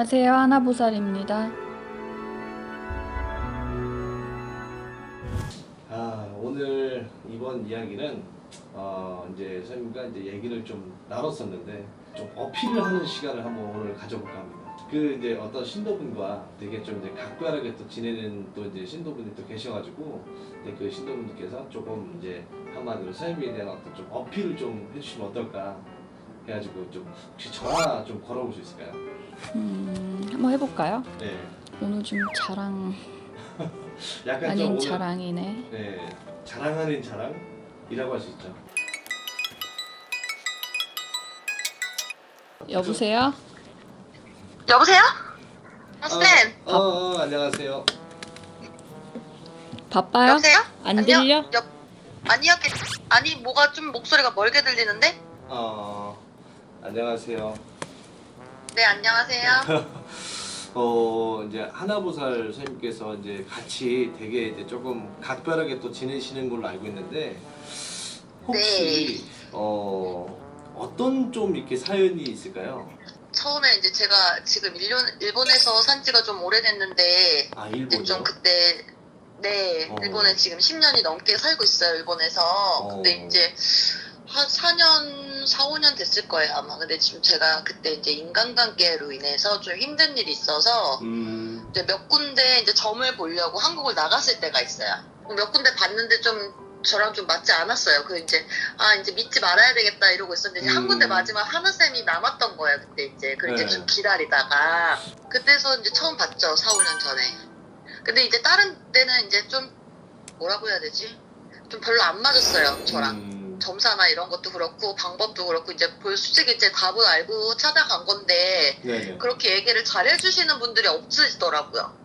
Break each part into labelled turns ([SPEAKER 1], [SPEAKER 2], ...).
[SPEAKER 1] 안녕하세요. 하나보살입니다.
[SPEAKER 2] 오늘 이번 이야기는 이제 선생님과 이제 얘기를 좀 나눴었는데 좀 어필을 하는 시간을 한번 오늘 가져볼까 합니다. 그 이제 어떤 신도분과 되게 좀 이제 각별하게 또 지내는 또 이제 신도분이 또 계셔가지고 근데 그 신도분께서 조금 이제 한마디로 선생님에 대한 어떤 좀 어필을 좀 해주시면 어떨까 해가지고 좀 혹시 전화 좀 걸어볼 수 있을까요?
[SPEAKER 1] 한번 해볼까요?
[SPEAKER 2] 네.
[SPEAKER 1] 오늘 좀 자랑
[SPEAKER 2] 약간
[SPEAKER 1] 아닌
[SPEAKER 2] 좀 오늘
[SPEAKER 1] 자랑이네.
[SPEAKER 2] 네 자랑하는 자랑이라고 할 수 있죠.
[SPEAKER 1] 여보세요?
[SPEAKER 3] 여보세요? 쌤.
[SPEAKER 2] 안녕하세요.
[SPEAKER 1] 바빠요?
[SPEAKER 3] 여보세요?
[SPEAKER 1] 안
[SPEAKER 3] 아니요.
[SPEAKER 1] 들려?
[SPEAKER 3] 아니요. 아니 뭐가 좀 목소리가 멀게 들리는데?
[SPEAKER 2] 안녕하세요.
[SPEAKER 3] 네 안녕하세요.
[SPEAKER 2] 이제 하나보살 선생님께서 이제 같이 되게 이제 조금 각별하게 또 지내시는 걸로 알고 있는데 혹시 어떤 좀 이렇게 사연이 있을까요?
[SPEAKER 3] 처음에 이제 제가 지금 일본에서 산 지가 좀 오래됐는데 이제
[SPEAKER 2] 일본이요?
[SPEAKER 3] 좀 그때 일본에 지금 10년이 넘게 살고 있어요. 일본에서. 근데 이제 한 4년, 4, 5년 됐을 거예요 아마. 근데 지금 제가 그때 이제 인간관계로 인해서 좀 힘든 일이 있어서 이제 몇 군데 이제 점을 보려고 한국을 나갔을 때가 있어요. 몇 군데 봤는데 좀 저랑 좀 맞지 않았어요. 그 이제 이제 믿지 말아야 되겠다 이러고 있었는데 이제 한 군데 마지막 하나쌤이 남았던 거예요. 그때 이제 그걸 이제 좀 기다리다가 그때서 이제 처음 봤죠. 4, 5년 전에. 근데 이제 다른 때는 이제 좀 뭐라고 해야 되지? 좀 별로 안 맞았어요. 저랑. 점사나 이런 것도 그렇고 방법도 그렇고 이제 솔직히 이제 답은 알고 찾아간 건데
[SPEAKER 2] 네네.
[SPEAKER 3] 그렇게 얘기를 잘 해주시는 분들이 없으시더라고요.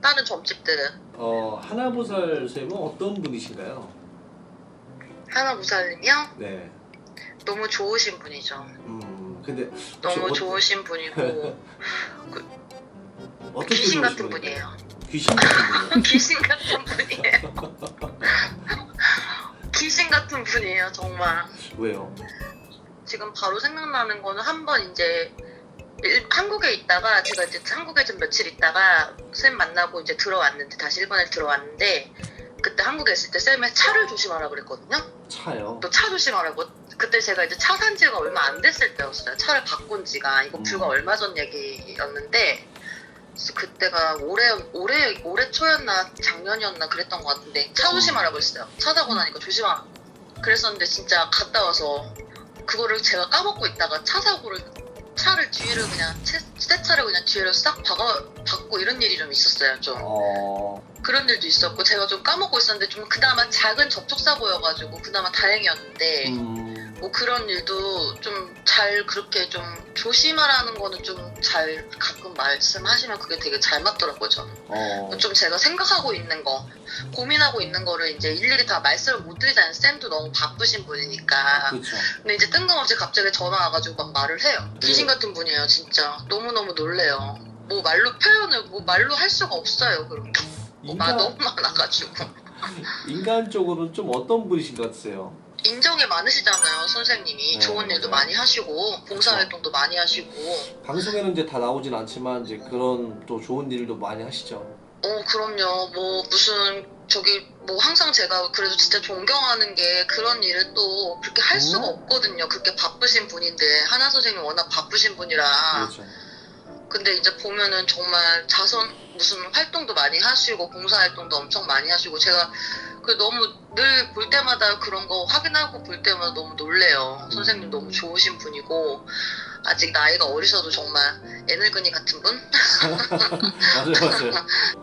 [SPEAKER 3] 다른 점집들은.
[SPEAKER 2] 하나보살 선생님은 어떤 분이신가요?
[SPEAKER 3] 하나무살님이요?
[SPEAKER 2] 네.
[SPEAKER 3] 너무 좋으신 분이죠.
[SPEAKER 2] 근데
[SPEAKER 3] 너무 좋으신 분이고
[SPEAKER 2] 어떻게
[SPEAKER 3] 귀신 같은
[SPEAKER 2] 좋으신
[SPEAKER 3] 분이에요.
[SPEAKER 2] 귀신 같은 분이요?
[SPEAKER 3] 귀신 같은 분이에요. 귀신 같은 분이에요 정말.
[SPEAKER 2] 왜요?
[SPEAKER 3] 지금 바로 생각나는 거는 한 번 이제 한국에 있다가 제가 이제 한국에 좀 며칠 있다가 쌤 만나고 이제 들어왔는데 다시 일본에 들어왔는데 그때 한국에 있을 때 쌤이 차를 조심하라 그랬거든요.
[SPEAKER 2] 차요?
[SPEAKER 3] 또 차 조심하라고. 그때 제가 이제 차 산 지가 얼마 안 됐을 때였어요. 차를 바꾼 지가 이거 불과 얼마 전 얘기였는데 그래서 그때가 올해 초였나 작년이었나 그랬던 것 같은데 차 조심하라고 했어요. 차 사고 나니까 조심하라고 그랬었는데 진짜 갔다 와서 그거를 제가 까먹고 있다가 차를 뒤로 그냥 새 차를 그냥 뒤로 싹 박고 이런 일이 좀 있었어요. 좀 그런 일도 있었고 제가 좀 까먹고 있었는데 좀 그나마 작은 접촉사고여가지고 그나마 다행이었는데 뭐 그런 일도 좀 잘 그렇게 좀 조심하라는 거는 좀 잘 가끔 말씀하시면 그게 되게 잘 맞더라고요. 저는 좀 제가 생각하고 있는 거 고민하고 있는 거를 이제 일일이 다 말씀을 못 드리잖아요. 쌤도 너무 바쁘신 분이니까.
[SPEAKER 2] 그렇죠.
[SPEAKER 3] 근데 이제 뜬금없이 갑자기 전화 와가지고 막 말을 해요. 귀신 같은 분이에요 진짜. 너무너무 놀래요. 뭐 말로 할 수가 없어요. 그렇게 너무 많아가지고.
[SPEAKER 2] 인간적으로는 좀 어떤 분이신 것 같으세요?
[SPEAKER 3] 인정이 많으시잖아요 선생님이.
[SPEAKER 2] 네,
[SPEAKER 3] 좋은 일도
[SPEAKER 2] 맞아요.
[SPEAKER 3] 많이 하시고 봉사활동도 많이 하시고.
[SPEAKER 2] 방송에는 이제 다 나오진 않지만 이제 그런 또 좋은 일도 많이 하시죠.
[SPEAKER 3] 그럼요. 뭐 무슨 뭐 항상 제가 그래도 진짜 존경하는 게 그런 일을 또 그렇게 할 수가 없거든요. 그렇게 바쁘신 분인데 하나 선생님 워낙 바쁘신 분이라.
[SPEAKER 2] 그렇죠.
[SPEAKER 3] 근데 이제 보면은 정말 무슨 활동도 많이 하시고 봉사활동도 엄청 많이 하시고 제가 너무 늘 볼 때마다 그런 거 확인하고 볼 때마다 너무 놀래요. 선생님 너무 좋으신 분이고 아직 나이가 어리셔도 정말 애늙은이 같은 분?
[SPEAKER 2] 맞아요.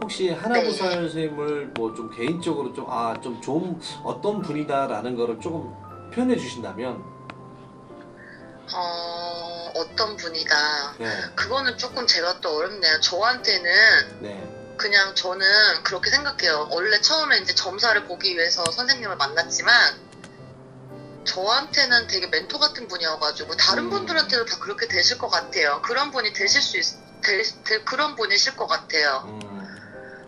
[SPEAKER 2] 혹시 하나보살 선생님을 뭐 좀 개인적으로 좀 좋은 어떤 분이다라는 거를 조금 표현해 주신다면?
[SPEAKER 3] 어떤 분이다.
[SPEAKER 2] 네.
[SPEAKER 3] 그거는 조금 제가 또 어렵네요. 저한테는
[SPEAKER 2] 네.
[SPEAKER 3] 그냥 저는 그렇게 생각해요. 원래 처음에 이제 점사를 보기 위해서 선생님을 만났지만 저한테는 되게 멘토 같은 분이어가지고 다른 분들한테도 다 그렇게 되실 것 같아요. 그런 분이 그런 분이실 것 같아요.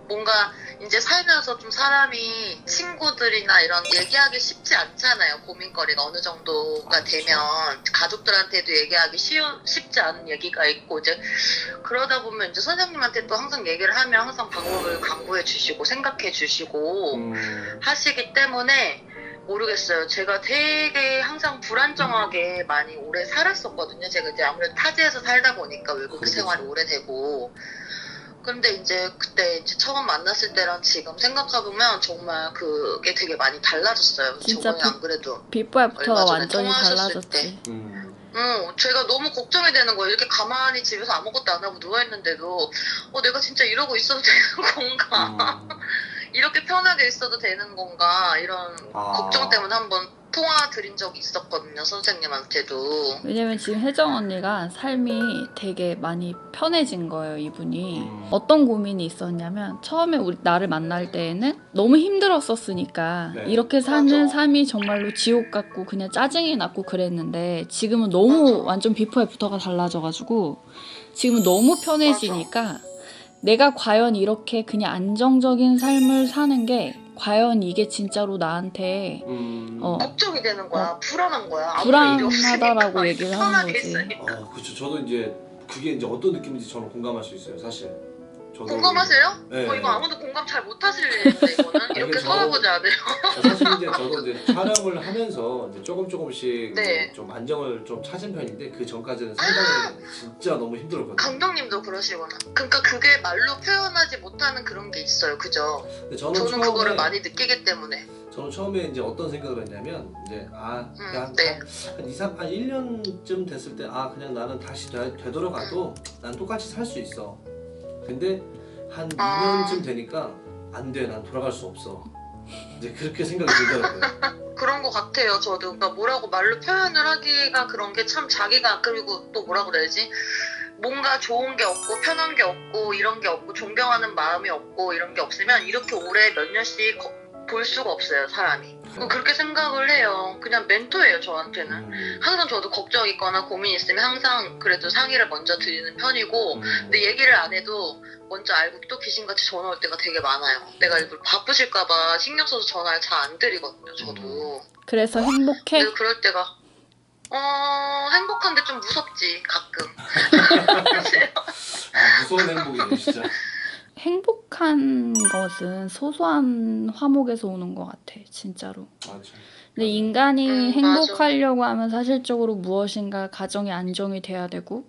[SPEAKER 3] 뭔가 이제 살면서 좀 사람이 친구들이나 이런 얘기하기 쉽지 않잖아요. 고민거리가 어느 정도가 되면 가족들한테도 얘기하기 쉽지 않은 얘기가 있고 이제 그러다 보면 이제 선생님한테 또 항상 얘기를 하면 항상 방법을 강구해 주시고 생각해 주시고 하시기 때문에 모르겠어요. 제가 되게 항상 불안정하게 많이 오래 살았었거든요. 제가 이제 아무래도 타지에서 살다 보니까 외국
[SPEAKER 2] 그렇죠.
[SPEAKER 3] 생활이 오래되고. 근데 이제 그때 이제 처음 만났을 때랑 지금 생각해보면 정말 그게 되게 많이 달라졌어요.
[SPEAKER 1] 진짜
[SPEAKER 3] 저번에 안 그래도
[SPEAKER 1] 비포 애프터가
[SPEAKER 3] 얼마 전에
[SPEAKER 1] 완전히
[SPEAKER 3] 통화하셨을
[SPEAKER 1] 달라졌지.
[SPEAKER 3] 제가 너무 걱정이 되는 거예요. 이렇게 가만히 집에서 아무것도 안 하고 누워있는데도 내가 진짜 이러고 있어도 되는 건가? 이렇게 편하게 있어도 되는 건가? 이런 걱정 때문에 한번 통화 드린 적이 있었거든요. 선생님한테도.
[SPEAKER 1] 왜냐면 지금 혜정 언니가 삶이 되게 많이 편해진 거예요, 이분이. 어떤 고민이 있었냐면 처음에 나를 만날 때에는 너무 힘들었었으니까
[SPEAKER 2] 네.
[SPEAKER 1] 이렇게 사는
[SPEAKER 3] 맞아.
[SPEAKER 1] 삶이 정말로 지옥 같고 그냥 짜증이 났고 그랬는데 지금은 너무
[SPEAKER 3] 맞아.
[SPEAKER 1] 완전 비포 애프터가 달라져가지고 지금은 너무 편해지니까 내가 과연 이렇게 그냥 안정적인 삶을 사는 게 과연 이게 진짜로 나한테
[SPEAKER 3] 걱정이 되는 거야. 불안한 거야. 아무런 일이
[SPEAKER 1] 불안하다라고
[SPEAKER 3] 없으니까.
[SPEAKER 1] 얘기를 하는
[SPEAKER 3] 편하게
[SPEAKER 1] 거지.
[SPEAKER 3] 있으니까.
[SPEAKER 2] 그렇죠. 저도 이제 그게 이제 어떤 느낌인지 저는 공감할 수 있어요, 사실. 저도
[SPEAKER 3] 공감하세요?
[SPEAKER 2] 네.
[SPEAKER 3] 이거 아무도 공감 잘 못하실 일인데 이거는 이렇게 살아보자 돼요.
[SPEAKER 2] 사실 이제 저도 이제 촬영을 하면서 이제 조금씩
[SPEAKER 3] 네.
[SPEAKER 2] 좀 안정을 좀 찾은 편인데 그 전까지는 상당히 진짜 너무 힘들었거든요.
[SPEAKER 3] 강경님도 그러시구나. 그러니까 그게 말로 표현하지 못하는 그런 게 있어요, 그죠?
[SPEAKER 2] 근데 저는
[SPEAKER 3] 저는
[SPEAKER 2] 처음에
[SPEAKER 3] 그거를 많이 느끼기 때문에.
[SPEAKER 2] 저는 처음에 이제 어떤 생각을 했냐면 이제 그냥
[SPEAKER 3] 네.
[SPEAKER 2] 한 1년쯤 됐을 때 그냥 나는 다시 되돌아가도 난 똑같이 살 수 있어. 근데 한 2년쯤 되니까 안 돼, 난 돌아갈 수 없어. 이제 그렇게 생각이 들더라고요.
[SPEAKER 3] 그런 것 같아요, 저도. 그러니까 뭐라고 말로 표현을 하기가 그런 게 참 자기가, 그리고 또 뭐라고 그래야지? 뭔가 좋은 게 없고 편한 게 없고 이런 게 없고 존경하는 마음이 없고 이런 게 없으면 이렇게 오래 몇 년씩 볼 수가 없어요, 사람이. 그렇게 생각을 해요. 그냥 멘토예요, 저한테는. 항상 저도 걱정 있거나 고민 있으면 항상 그래도 상의를 먼저 드리는 편이고 근데 얘기를 안 해도 먼저 알고 또 귀신같이 전화 올 때가 되게 많아요. 내가 이걸 바쁘실까봐 신경 써서 전화를 잘 안 드리거든요, 저도.
[SPEAKER 1] 그래서 행복해?
[SPEAKER 3] 근데 그럴 때가 행복한데 좀 무섭지, 가끔.
[SPEAKER 2] 무서운 행복이네, 진짜.
[SPEAKER 1] 행복한 것은 소소한 화목에서 오는 것 같아, 진짜로.
[SPEAKER 2] 맞아.
[SPEAKER 1] 근데 인간이
[SPEAKER 3] 맞아.
[SPEAKER 1] 행복하려고 하면 사실적으로 무엇인가 가정이 안정이 돼야 되고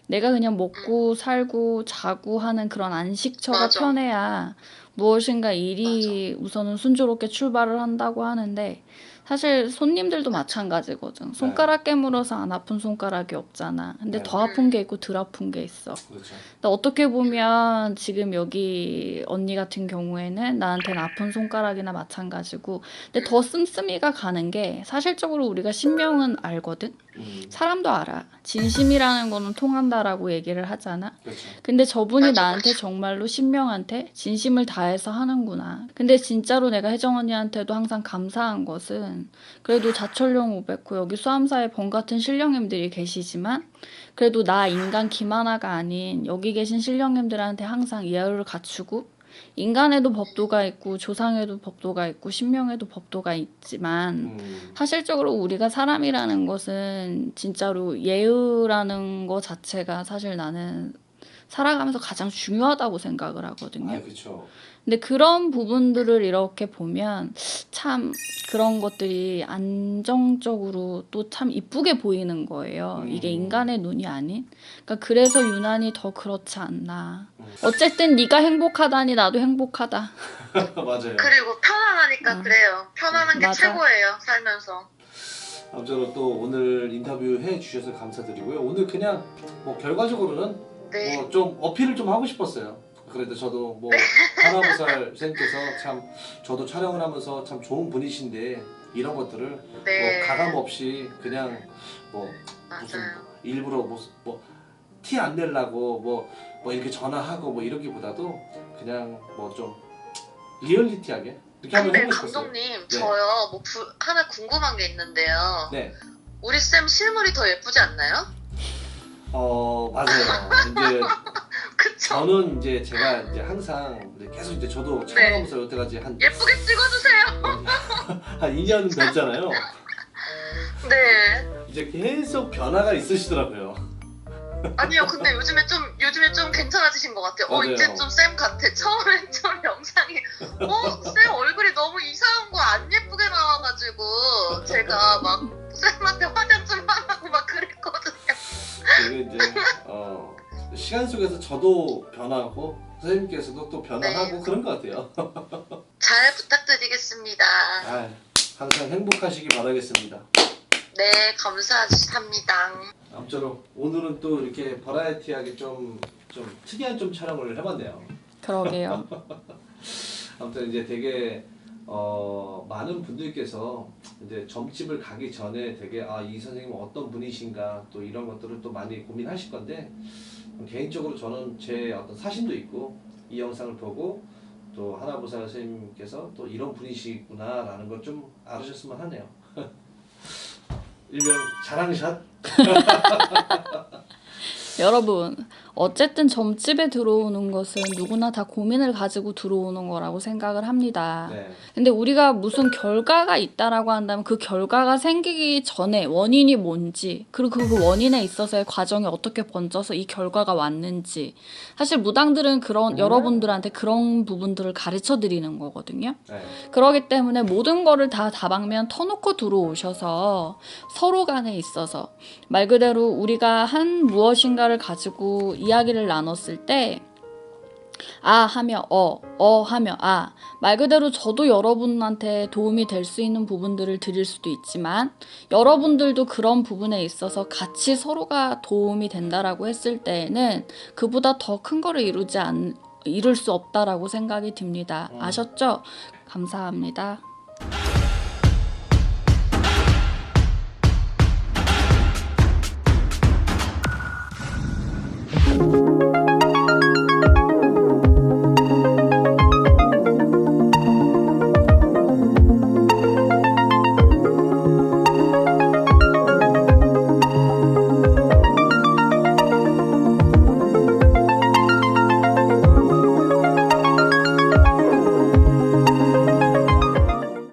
[SPEAKER 1] 내가 그냥 먹고 살고 자고 하는 그런 안식처가
[SPEAKER 3] 맞아.
[SPEAKER 1] 편해야 무엇인가 일이 우선은 순조롭게 출발을 한다고 하는데 사실 손님들도 마찬가지거든. 손가락 깨물어서 안 아픈 손가락이 없잖아. 근데
[SPEAKER 2] 네.
[SPEAKER 1] 더 아픈 게 있고 덜 아픈 게 있어.
[SPEAKER 2] 그렇죠.
[SPEAKER 1] 근데 어떻게 보면 지금 여기 언니 같은 경우에는 나한테는 아픈 손가락이나 마찬가지고 근데 더 씀씀이가 가는 게 사실적으로 우리가 신명은 알거든. 사람도 알아. 진심이라는 거는 통한다라고 얘기를 하잖아.
[SPEAKER 2] 그렇죠.
[SPEAKER 1] 근데 저분이
[SPEAKER 3] 맞아,
[SPEAKER 1] 나한테
[SPEAKER 3] 맞아.
[SPEAKER 1] 정말로 신명한테 진심을 다해서 하는구나. 근데 진짜로 내가 혜정 언니한테도 항상 감사한 것은 그래도 자철령 500호 여기 수암사에 범 같은 신령님들이 계시지만 그래도 나 인간 김하나가 아닌 여기 계신 신령님들한테 항상 이하를 갖추고 인간에도 법도가 있고 조상에도 법도가 있고 신명에도 법도가 있지만 사실적으로 우리가 사람이라는 것은 진짜로 예의라는 것 자체가 사실 나는 살아가면서 가장 중요하다고 생각을 하거든요.
[SPEAKER 2] 그렇죠.
[SPEAKER 1] 근데 그런 부분들을 이렇게 보면 참 그런 것들이 안정적으로 또 참 이쁘게 보이는 거예요. 이게 인간의 눈이 아닌. 그러니까 그래서 유난히 더 그렇지 않나. 어쨌든 네가 행복하다니 나도 행복하다.
[SPEAKER 2] 맞아요.
[SPEAKER 3] 그리고 편안하니까 그래요. 편안한 게
[SPEAKER 1] 맞아.
[SPEAKER 3] 최고예요, 살면서.
[SPEAKER 2] 아무쪼록 또 오늘 인터뷰 해 주셔서 감사드리고요. 오늘 그냥 뭐 결과적으로는
[SPEAKER 3] 네.
[SPEAKER 2] 뭐 좀 어필을 좀 하고 싶었어요. 그래도 저도 뭐 하나보살 선생님께서 참 저도 촬영을 하면서 참 좋은 분이신데 이런 것들을
[SPEAKER 3] 네.
[SPEAKER 2] 뭐 가감 없이 그냥 뭐 무슨
[SPEAKER 3] 맞아요.
[SPEAKER 2] 일부러 뭐 티 안 내려고 뭐 이렇게 전화하고 뭐 이러기보다도 그냥 뭐 좀 리얼리티하게 이렇게 한번
[SPEAKER 3] 근데
[SPEAKER 2] 해보고 싶었어요.
[SPEAKER 3] 감독님,
[SPEAKER 2] 네.
[SPEAKER 3] 저요, 뭐 하나 궁금한 게 있는데요.
[SPEAKER 2] 네.
[SPEAKER 3] 우리 쌤 실물이 더 예쁘지 않나요?
[SPEAKER 2] 맞아요. 이제
[SPEAKER 3] 그쵸?
[SPEAKER 2] 저는 이제 제가 이제 항상 계속 이제 저도 촬영하면서 여태까지 한
[SPEAKER 3] 예쁘게 찍어주세요.
[SPEAKER 2] 한 2년 됐잖아요.
[SPEAKER 3] 네.
[SPEAKER 2] 이제 계속 변화가 있으시더라고요.
[SPEAKER 3] 아니요, 근데 요즘에 좀 괜찮아지신 것 같아요.
[SPEAKER 2] 맞아요.
[SPEAKER 3] 이제 좀 쌤 같아. 처음에 좀 영상이 쌤 얼굴이 너무 이상한 거 안 예쁘게 나와가지고 제가 막 쌤한테 화장 좀 하라고 막 그랬거든요.
[SPEAKER 2] 그리고 이제 시간 속에서 저도 변하고 선생님께서도 또 변화하고
[SPEAKER 3] 네.
[SPEAKER 2] 그런 것 같아요.
[SPEAKER 3] 잘 부탁드리겠습니다.
[SPEAKER 2] 아, 항상 행복하시기 바라겠습니다.
[SPEAKER 3] 네, 감사합니다.
[SPEAKER 2] 아무쪼록 오늘은 또 이렇게 버라이어티하게 좀 특이한 좀 촬영을 해봤네요.
[SPEAKER 1] 그러게요.
[SPEAKER 2] 아무튼 이제 되게 많은 분들께서 이제 점집을 가기 전에 되게 이 선생님은 어떤 분이신가 또 이런 것들을 또 많이 고민하실 건데 개인적으로 저는 제 어떤 사심도 있고 이 영상을 보고 또 하나보살 선생님께서 또 이런 분이시구나라는 걸 좀 알으셨으면 하네요. 일명 자랑샷.
[SPEAKER 1] 여러분, 어쨌든 점집에 들어오는 것은 누구나 다 고민을 가지고 들어오는 거라고 생각을 합니다.
[SPEAKER 2] 네.
[SPEAKER 1] 근데 우리가 무슨 결과가 있다라고 한다면 그 결과가 생기기 전에 원인이 뭔지, 그리고 그 원인에 있어서의 과정이 어떻게 번져서 이 결과가 왔는지, 사실 무당들은 그런 여러분들한테 그런 부분들을 가르쳐 드리는 거거든요.
[SPEAKER 2] 네.
[SPEAKER 1] 그러기 때문에 모든 거를 다 다방면 터놓고 들어오셔서 서로 간에 있어서 말 그대로 우리가 한 무엇인가를 가지고 이야기를 나눴을 때 하며 하며 말 그대로 저도 여러분한테 도움이 될 수 있는 부분들을 드릴 수도 있지만 여러분들도 그런 부분에 있어서 같이 서로가 도움이 된다라고 했을 때에는 그보다 더 큰 거를 이룰 수 없다라고 생각이 듭니다. 아셨죠? 감사합니다.